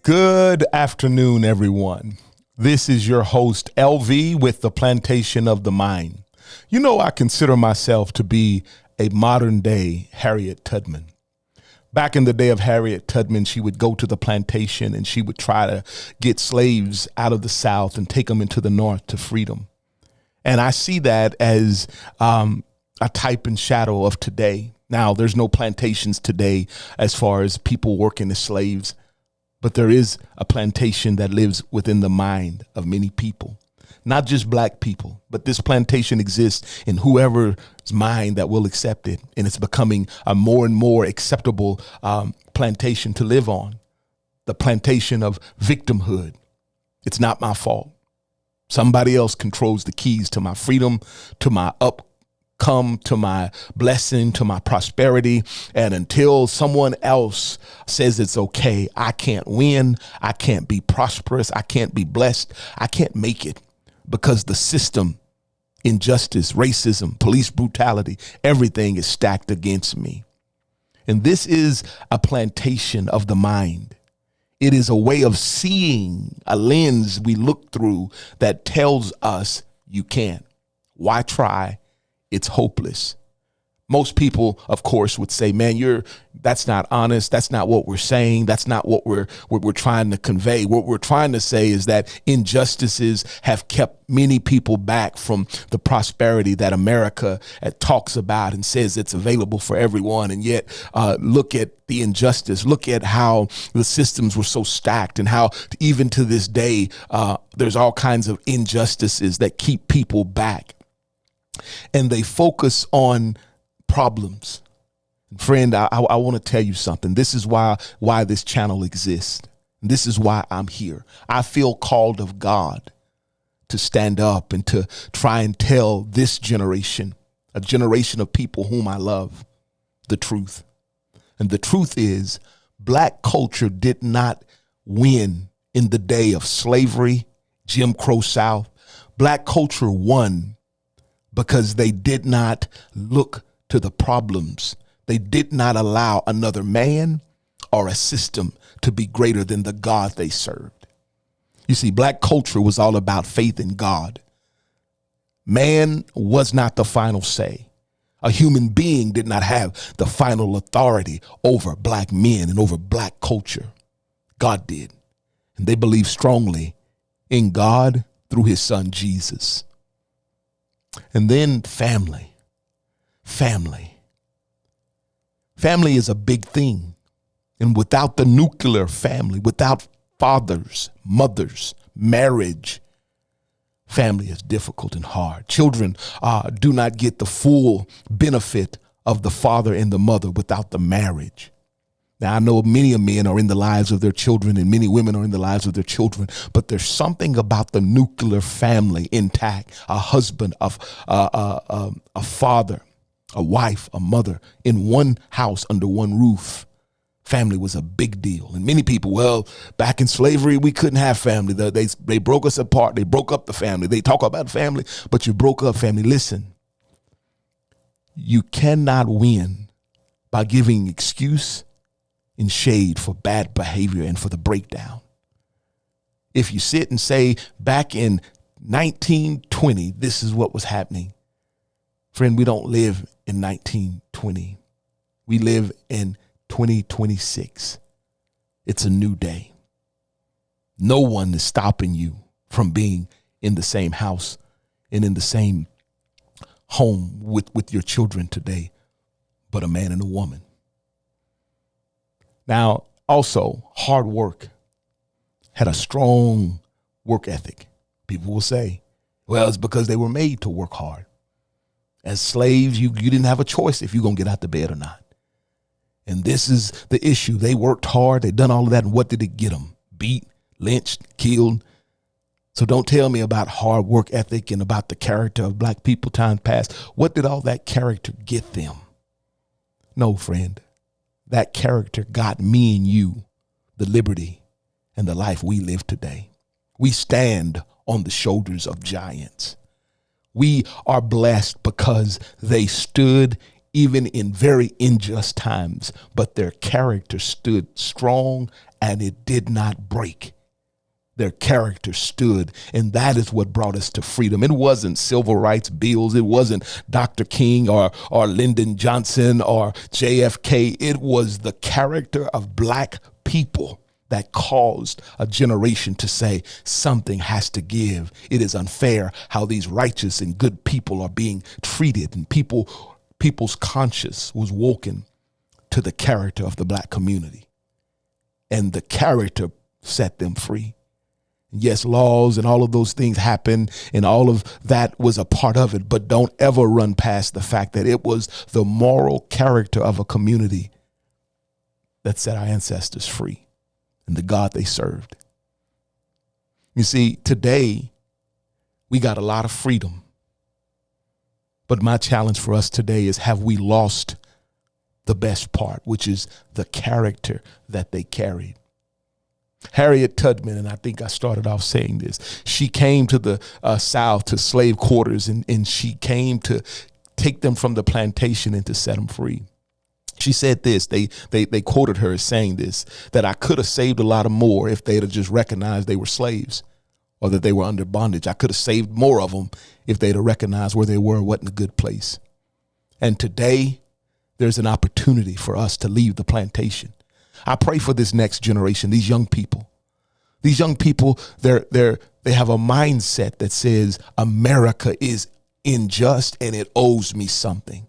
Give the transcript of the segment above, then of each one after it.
Good afternoon, everyone. This is your host, Elvie, with the Plantation of the Mind. You know, I consider myself to be a modern day Harriet Tubman. Back in the day of Harriet Tubman, she would go to the plantation and she would try to get slaves out of the South and take them into the North to freedom. And I see that as a type and shadow of today. Now, there's no plantations today as far as people working as slaves, but there is a plantation that lives within the mind of many people, not just black people, but this plantation exists in whoever's mind that will accept it. And it's becoming a more and more acceptable plantation to live on, the plantation of victimhood. It's not my fault. Somebody else controls the keys to my freedom, to my come to my blessing, to my prosperity. And until someone else says it's okay, I can't win. I can't be prosperous. I can't be blessed. I can't make it because the system, injustice, racism, police brutality, everything is stacked against me. And this is a plantation of the mind. It is a way of seeing, a lens we look through that tells us you can't. Why try? It's hopeless. Most people, of course, would say, man, that's not honest. That's not what we're saying. That's not what we're trying to convey. What we're trying to say is that injustices have kept many people back from the prosperity that America talks about and says it's available for everyone. And yet look at the injustice. Look at how the systems were so stacked and how even to this day, there's all kinds of injustices that keep people back. And they focus on problems. Friend, I want to tell you something. This is why this channel exists. This is why I'm here. I feel called of God to stand up and to try and tell this generation, a generation of people whom I love, the truth. And the truth is, black culture did not win in the day of slavery, Jim Crow South. Black culture won because they did not look to the problems. They did not allow another man or a system to be greater than the God they served. You see, black culture was all about faith in God. Man was not the final say. A human being did not have the final authority over black men and over black culture. God did. And they believed strongly in God through his son, Jesus. And then family. Family is a big thing. And without the nuclear family, without fathers, mothers, marriage, family is difficult and hard. Children do not get the full benefit of the father and the mother without the marriage. Now, I know many men are in the lives of their children and many women are in the lives of their children, but there's something about the nuclear family intact, a husband, a father, a wife, a mother in one house under one roof. Family was a big deal. And many people, well, back in slavery, we couldn't have family. They broke us apart. They broke up the family. They talk about family, but you broke up family. Listen, you cannot win by giving excuse in shade for bad behavior and for the breakdown. If you sit and say back in 1920, this is what was happening. Friend, we don't live in 1920. We live in 2026. It's a new day. No one is stopping you from being in the same house and in the same home with your children today, but a man and a woman. Now, also, hard work had a strong work ethic. People will say, well, it's because they were made to work hard. As slaves, you didn't have a choice if you're going to get out the bed or not. And this is the issue. They worked hard. They done all of that. And what did it get them? Beat, lynched, killed. So don't tell me about hard work ethic and about the character of black people times past. What did all that character get them? No, friend. That character got me and you the liberty and the life we live today. We stand on the shoulders of giants. We are blessed because they stood even in very unjust times, but their character stood strong and it did not break. Their character stood, and that is what brought us to freedom. It wasn't civil rights bills. It wasn't Dr. King or Lyndon Johnson or JFK. It was the character of black people that caused a generation to say something has to give. It is unfair how these righteous and good people are being treated, and people's conscience was woken to the character of the black community, and the character set them free. Yes, laws and all of those things happened, and all of that was a part of it. But don't ever run past the fact that it was the moral character of a community that set our ancestors free and the God they served. You see, today we got a lot of freedom. But my challenge for us today is, have we lost the best part, which is the character that they carried? Harriet Tubman, and I think I started off saying this, she came to the South, to slave quarters, and she came to take them from the plantation and to set them free. She said this, they quoted her as saying this, that I could have saved a lot of more if they'd have just recognized they were slaves or that they were under bondage. I could have saved more of them if they'd have recognized where they were wasn't a good place. And today there's an opportunity for us to leave the plantation. I pray for this next generation, these young people. These young people, they have a mindset that says America is unjust and it owes me something.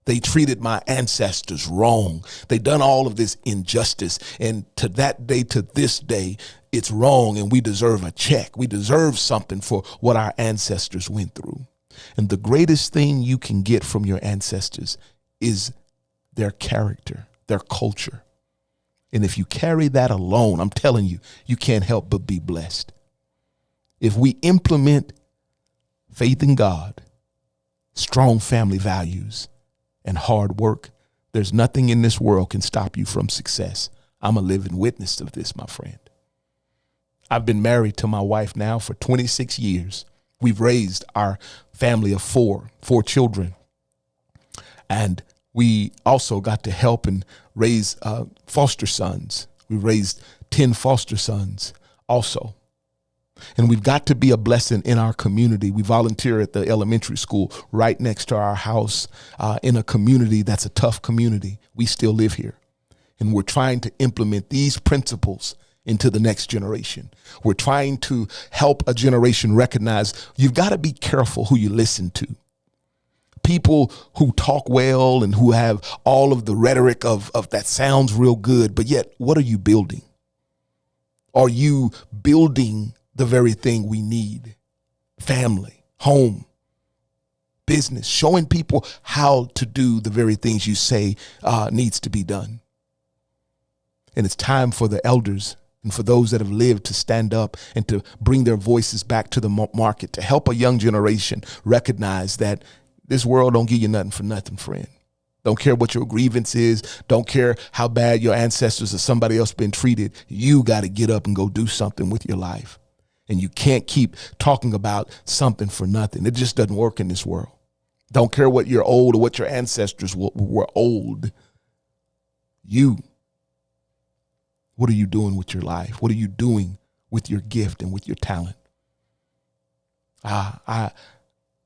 They treated my ancestors wrong. They done all of this injustice. And to that day, to this day, it's wrong, and we deserve a check. We deserve something for what our ancestors went through. And the greatest thing you can get from your ancestors is their character, their culture. And if you carry that alone, I'm telling you, you can't help but be blessed. If we implement faith in God, strong family values, and hard work, there's nothing in this world can stop you from success. I'm a living witness of this, my friend. I've been married to my wife now for 26 years. We've raised our family of four children. And we also got to help and raise foster sons. We raised 10 foster sons also. And we've got to be a blessing in our community. We volunteer at the elementary school right next to our house in a community that's a tough community. We still live here. And we're trying to implement these principles into the next generation. We're trying to help a generation recognize you've got to be careful who you listen to. People who talk well and who have all of the rhetoric of that sounds real good, but yet what are you building? Are you building the very thing we need? Family, home, business, showing people how to do the very things you say needs to be done. And it's time for the elders and for those that have lived to stand up and to bring their voices back to the market, to help a young generation recognize that this world don't give you nothing for nothing, friend. Don't care what your grievance is. Don't care how bad your ancestors or somebody else been treated. You got to get up and go do something with your life. And you can't keep talking about something for nothing. It just doesn't work in this world. Don't care what you're old or what your ancestors were old. What are you doing with your life? What are you doing with your gift and with your talent?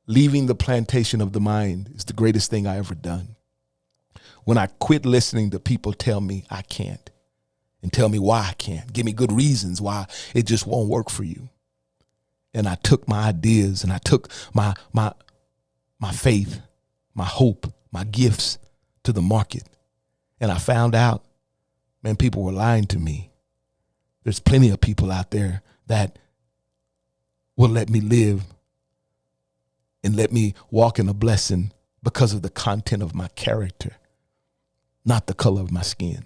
Leaving the plantation of the mind is the greatest thing I ever done. When I quit listening to people tell me I can't and tell me why I can't, give me good reasons why it just won't work for you. And I took my ideas and I took my faith, my hope, my gifts to the market. And I found out, man, people were lying to me. There's plenty of people out there that will let me live and let me walk in a blessing because of the content of my character, not the color of my skin.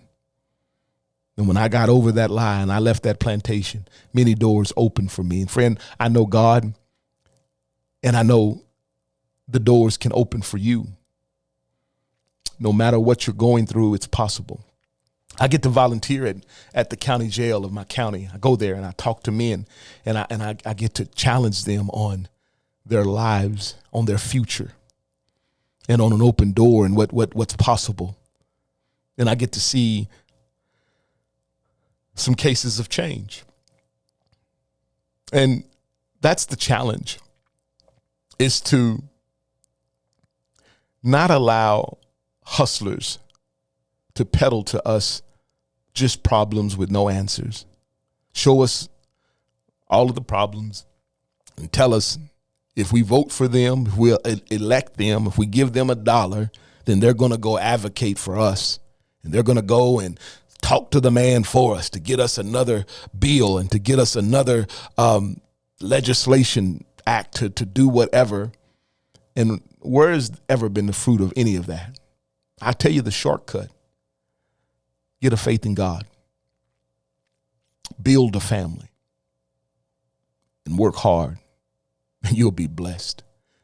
And when I got over that lie and I left that plantation, many doors opened for me. And friend, I know God, and I know the doors can open for you. No matter what you're going through, it's possible. I get to volunteer at the county jail of my county. I go there and I talk to men, and I get to challenge them on their lives, on their future, and on an open door and what's possible. And I get to see some cases of change. And that's the challenge, is to not allow hustlers to peddle to us just problems with no answers. Show us all of the problems and tell us if we vote for them, if we'll elect them, if we give them $1, then they're going to go advocate for us. And they're going to go and talk to the man for us to get us another bill and to get us another legislation act to do whatever. And where has ever been the fruit of any of that? I tell you the shortcut. Get a faith in God. Build a family. And work hard. And you'll be blessed.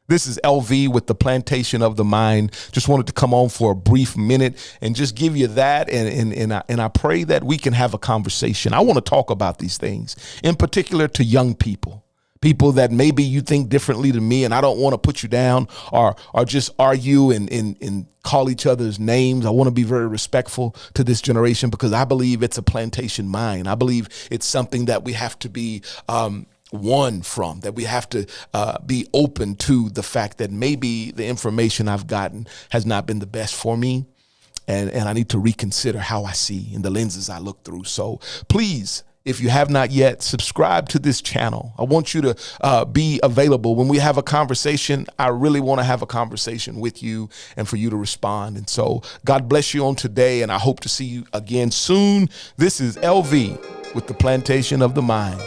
This is Elvie with the Plantation of the Mind. Just wanted to come on for a brief minute and just give you that. And I pray that we can have a conversation. I want to talk about these things, in particular to young people. People that maybe you think differently than me, and I don't want to put you down or just argue and call each other's names. I want to be very respectful to this generation because I believe it's a plantation mind. I believe it's something that we have to be one from, that we have to be open to the fact that maybe the information I've gotten has not been the best for me. And I need to reconsider how I see and the lenses I look through. So please, if you have not yet, subscribe to this channel. I want you to be available. When we have a conversation, I really want to have a conversation with you and for you to respond. And so God bless you on today, and I hope to see you again soon. This is Elvie with the Plantation of the Mind.